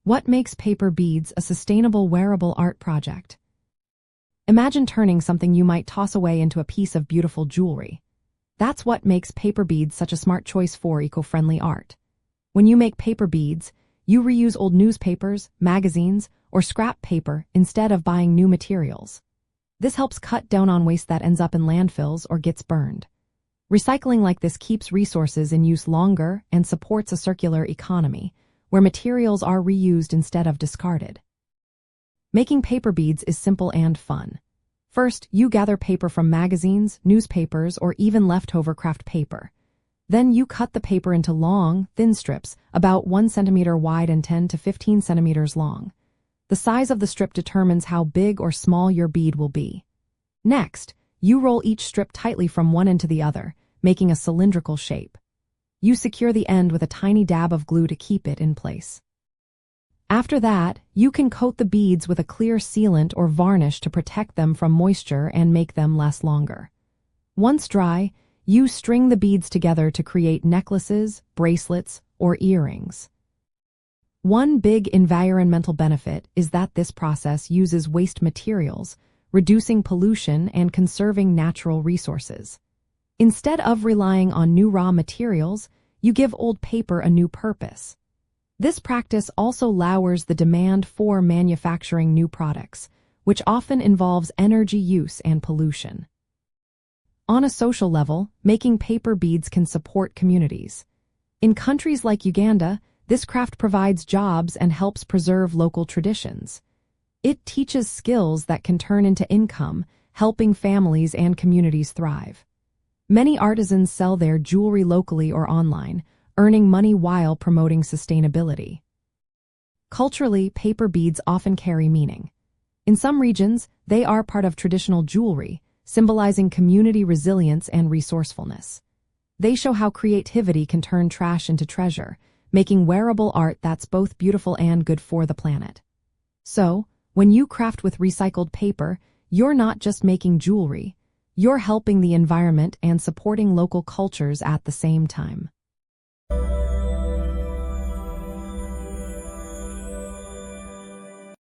What makes paper beads a sustainable wearable art project? Imagine turning something you might toss away into a piece of beautiful jewelry. That's what makes paper beads such a smart choice for eco-friendly art. When you make paper beads, you reuse old newspapers, magazines, or scrap paper instead of buying new materials. This helps cut down on waste that ends up in landfills or gets burned. Recycling like this keeps resources in use longer and supports a circular economy, where materials are reused instead of discarded. Making paper beads is simple and fun. First, you gather paper from magazines, newspapers, or even leftover craft paper. Then you cut the paper into long, thin strips, about 1 centimeter wide and 10 to 15 centimeters long. The size of the strip determines how big or small your bead will be. Next, you roll each strip tightly from one end to the other, making a cylindrical shape. You secure the end with a tiny dab of glue to keep it in place. After that, you can coat the beads with a clear sealant or varnish to protect them from moisture and make them last longer. Once dry, you string the beads together to create necklaces, bracelets, or earrings. One big environmental benefit is that this process uses waste materials, reducing pollution and conserving natural resources. Instead of relying on new raw materials, you give old paper a new purpose. This practice also lowers the demand for manufacturing new products, which often involves energy use and pollution. On a social level, making paper beads can support communities. In countries like Uganda, this craft provides jobs and helps preserve local traditions. It teaches skills that can turn into income, helping families and communities thrive. Many artisans sell their jewelry locally or online, earning money while promoting sustainability. Culturally, paper beads often carry meaning. In some regions, they are part of traditional jewelry, symbolizing community resilience and resourcefulness. They show how creativity can turn trash into treasure, making wearable art that's both beautiful and good for the planet. So, when you craft with recycled paper, you're not just making jewelry, you're helping the environment and supporting local cultures at the same time.